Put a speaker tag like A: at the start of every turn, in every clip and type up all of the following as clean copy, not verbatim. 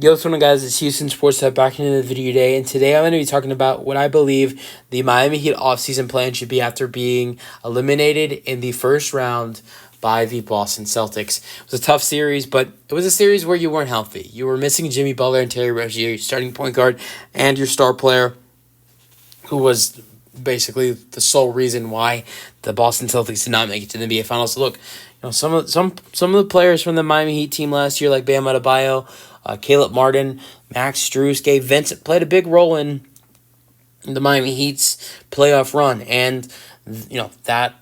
A: Yo, what's going on, guys? It's Houston Sports Hub back into the video today, and today I'm going to be talking about what I believe the Miami Heat offseason plan should be after being eliminated in the first round by the Boston Celtics. It was a tough series, but it was a series where you weren't healthy. You were missing Jimmy Butler and Terry Rozier, your starting point guard, and your star player, who was basically the sole reason why the Boston Celtics did not make it to the NBA Finals. Look, some of the players from the Miami Heat team last year, like Bam Adebayo, Caleb Martin, Max Strus, Gabe Vincent, played a big role in the Miami Heat's playoff run, and that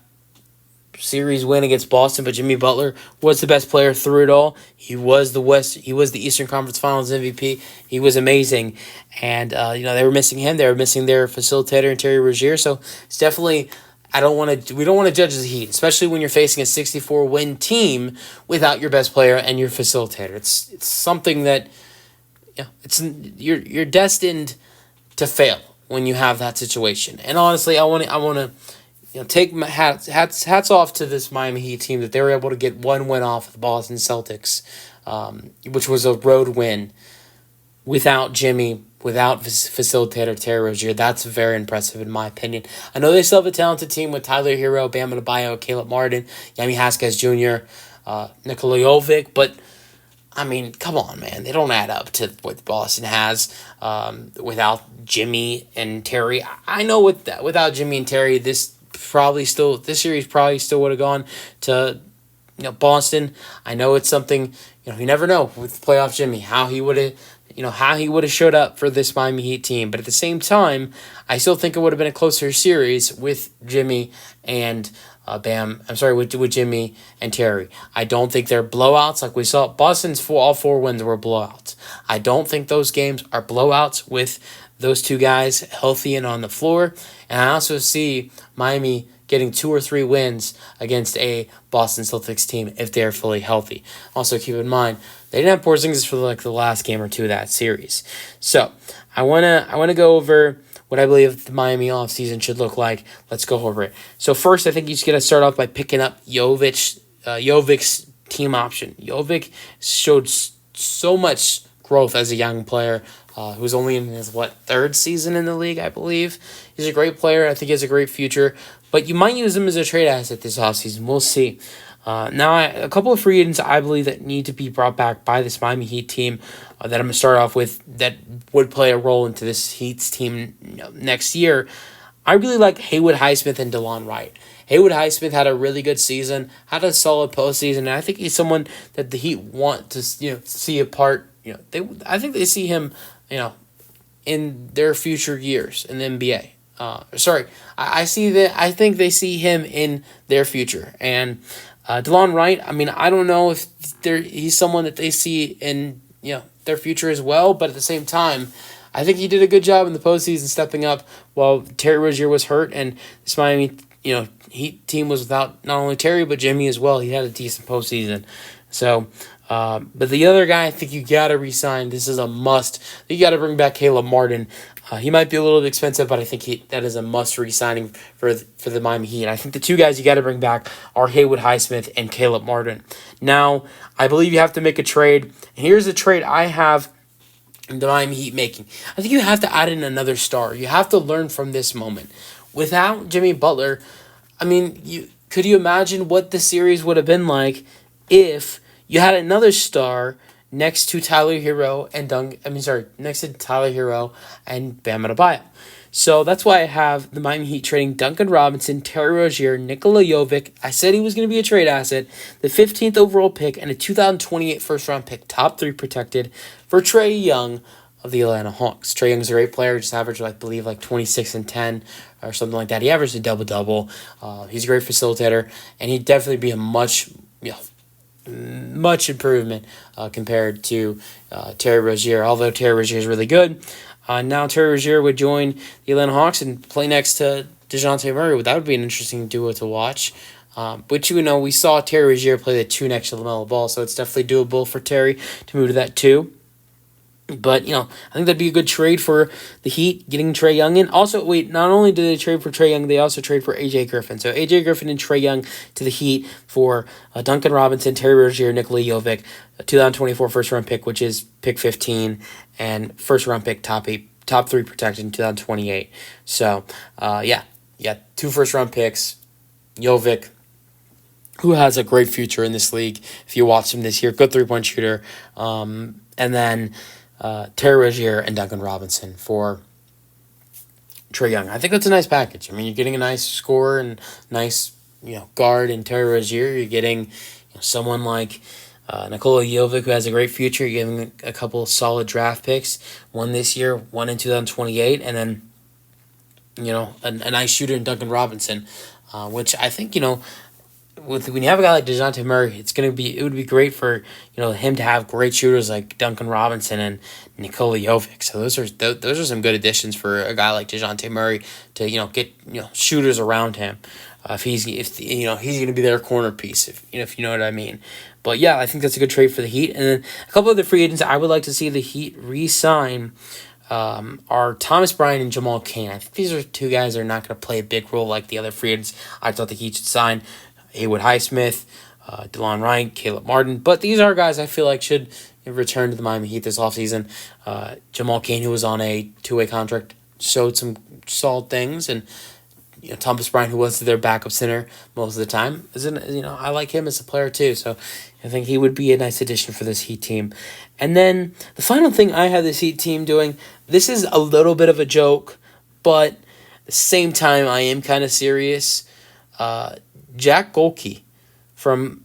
A: series win against Boston. But Jimmy Butler was the best player through it all. He was the Eastern Conference Finals MVP. He was amazing, and they were missing him. They were missing their facilitator and Terry Rozier. So it's definitely. We don't want to judge the Heat, especially when you're facing a 64-win team without your best player and your facilitator. It's something that you're destined to fail when you have that situation. And honestly, I want to take my hats off to this Miami Heat team that they were able to get one win off of the Boston Celtics, which was a road win without Jimmy, without facilitator Terry Rozier. That's very impressive in my opinion. I know they still have a talented team with Tyler Hero, Bam Adebayo, Caleb Martin, Yami Haskins Jr., Nikola Jovic, but I mean, come on, man. They don't add up to what Boston has without Jimmy and Terry. I know without Jimmy and Terry, this series probably still would have gone to Boston. I know it's something you never know with playoff Jimmy how he would have showed up for this Miami Heat team. But at the same time, I still think it would have been a closer series with Jimmy and with Jimmy and Terry. I don't think they're blowouts like we saw. Boston's all four wins were blowouts. I don't think those games are blowouts with those two guys healthy and on the floor. And I also see Miami getting 2 or 3 wins against a Boston Celtics team if they're fully healthy. Also, keep in mind, they didn't have Porzingis for the last game or two of that series. So I wanna go over what I believe the Miami offseason should look like. Let's go over it. So first, I think you just got to start off by picking up Jovic's team option. Jovic showed so much growth as a young player who's only in his, third season in the league, I believe. He's a great player. I think he has a great future. But you might use him as a trade asset this offseason. We'll see. Now, a couple of free agents I believe that need to be brought back by this Miami Heat team that I'm going to start off with that would play a role into this Heat's team next year. I really like Haywood Highsmith and DeLon Wright. Haywood Highsmith had a really good season, had a solid postseason, and I think he's someone that the Heat want to see a part. I think they see him in their future years in the NBA. I think they see him in their future. And DeLon Wright, I mean, I don't know if he's someone that they see in their future as well, but at the same time, I think he did a good job in the postseason stepping up while Terry Rozier was hurt, and this Miami Heat team was without not only Terry but Jimmy as well. He had a decent postseason. So, but the other guy I think you got to re-sign. This is a must. You got to bring back Caleb Martin. He might be a little bit expensive, but I think that is a must re-signing for the Miami Heat. I think the two guys you got to bring back are Haywood Highsmith and Caleb Martin. Now, I believe you have to make a trade. And here's the trade I have the Miami Heat making. I think you have to add in another star. You have to learn from this moment. Without Jimmy Butler, I mean, could you imagine what the series would have been like if you had another star next to Tyler Hero and next to Tyler Hero and Bam Adebayo? So that's why I have the Miami Heat trading Duncan Robinson, Terry Rozier, Nikola Jovic. I said he was going to be a trade asset. The 15th overall pick and a 2028 first-round pick, top 3 protected, for Trae Young of the Atlanta Hawks. Trae Young's a great player, just averaged, 26 and 10 or something like that. He averaged a double-double. He's a great facilitator, and he'd definitely be a much improvement compared to Terry Rozier, although Terry Rozier is really good. Now Terry Rozier would join the Atlanta Hawks and play next to DeJounte Murray. That would be an interesting duo to watch. But we saw Terry Rozier play the 2 next to LaMelo Ball, so it's definitely doable for Terry to move to that 2. But, I think that'd be a good trade for the Heat, getting Trae Young in. Also, wait, not only did they trade for Trae Young, they also trade for A.J. Griffin. So A.J. Griffin and Trae Young to the Heat for Duncan Robinson, Terry Rozier, Nikola Jovic, a 2024 first-round pick, which is pick 15, and first-round pick top 3 protected in 2028. So, yeah, 2 first-round picks, Jovic, who has a great future in this league. If you watch him this year, good three-point shooter. And then Terry Rozier and Duncan Robinson for Trae Young. I think that's a nice package. I mean, you're getting a nice scorer and nice guard in Terry Rozier. You're getting someone like Nikola Jovic, who has a great future. You're giving a couple solid draft picks, one this year, one in 2028, and then a nice shooter in Duncan Robinson, which I think when you have a guy like DeJounte Murray, it would be great for him to have great shooters like Duncan Robinson and Nikola Jovic. So those are some good additions for a guy like DeJounte Murray to get shooters around him. If he's going to be their corner piece, if you know what I mean. But yeah, I think that's a good trade for the Heat. And then a couple of the free agents I would like to see the Heat re-sign are Thomas Bryant and Jamal Cain. I think these are 2 guys that are not going to play a big role like the other free agents I thought the Heat should sign. Haywood Highsmith, DeLon Wright, Caleb Martin. But these are guys I feel like should return to the Miami Heat this offseason. Jamal Cain, who was on a 2-way contract, showed some solid things. And Thomas Bryant, who was their backup center most of the time, I like him as a player too. So I think he would be a nice addition for this Heat team. And then the final thing I have this Heat team doing, this is a little bit of a joke, but at the same time I am kind of serious. Jack Golke from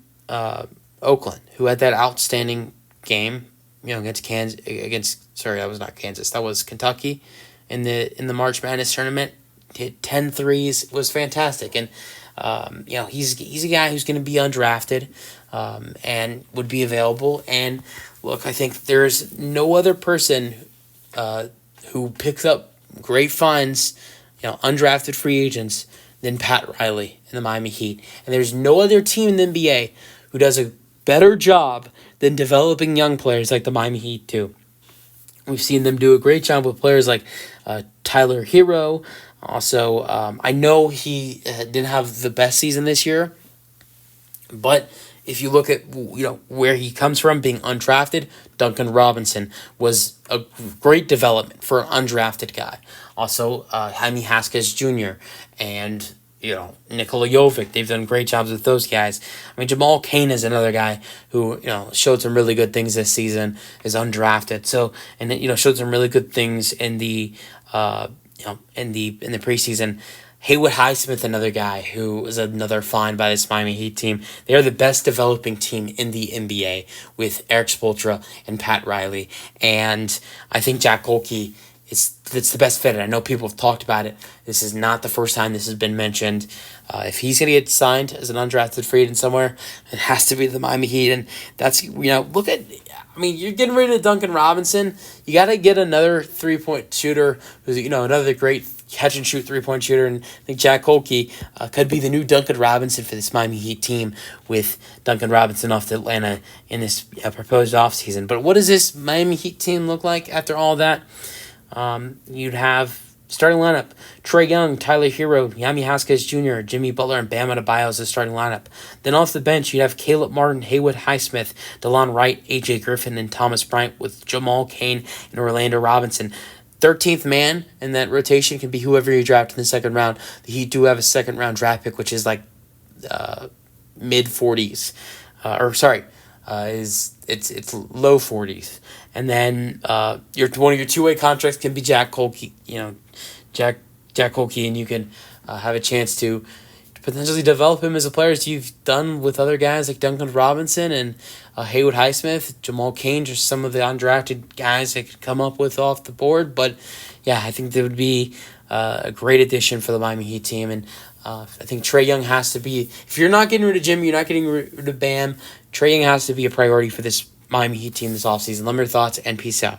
A: Oakland, who had that outstanding game, against that was not Kansas, that was Kentucky in the March Madness tournament. Hit 10 threes, was fantastic, and he's a guy who's going to be undrafted, and would be available. And look, I think there's no other person who picks up great finds, undrafted free agents than Pat Riley in the Miami Heat. And there's no other team in the NBA who does a better job than developing young players like the Miami Heat do. We've seen them do a great job with players like Tyler Hero. Also, I know he didn't have the best season this year, but if you look at where he comes from, being undrafted, Duncan Robinson was a great development for an undrafted guy. Also, Jaime Haskins Jr. and Nikola Jovic, they've done great jobs with those guys. I mean, Jamal Cain is another guy who showed some really good things this season, is undrafted. So showed some really good things in the in the preseason. Haywood Highsmith, another guy who was another find by this Miami Heat team. They are the best developing team in the NBA with Eric Spoelstra and Pat Riley. And I think Jack Golke it's the best fit. I know people have talked about it. This is not the first time this has been mentioned. If he's going to get signed as an undrafted free agent somewhere, it has to be the Miami Heat. And that's, look at, you're getting rid of Duncan Robinson. You got to get another 3-point shooter who's, another great catch and shoot 3-point shooter. And I think Jack Golke could be the new Duncan Robinson for this Miami Heat team, with Duncan Robinson off to Atlanta in this proposed offseason. But what does this Miami Heat team look like after all that? You'd have starting lineup: Trae Young, Tyler Hero, Jaime Haskins Jr., Jimmy Butler, and Bam Adebayo as the starting lineup. Then off the bench, you'd have Caleb Martin, Haywood Highsmith, DeLon Wright, A.J. Griffin, and Thomas Bryant, with Jamal Cain and Orlando Robinson. 13th man in that rotation can be whoever you draft in the second round. The Heat do have a second-round draft pick, which is like mid-40s. It's low 40s. And then one of your 2-way contracts can be Jack Golke, Jack Golke, and you can have a chance to potentially develop him as a player, as you've done with other guys like Duncan Robinson and Haywood Highsmith, Jamal Cain, just some of the undrafted guys that could come up with off the board. But yeah, I think that would be a great addition for the Miami Heat team. And I think Trae Young has to be, if you're not getting rid of Jimmy, you're not getting rid of Bam, Trae Young has to be a priority for this Miami Heat team this offseason. Let me know your thoughts, and peace out.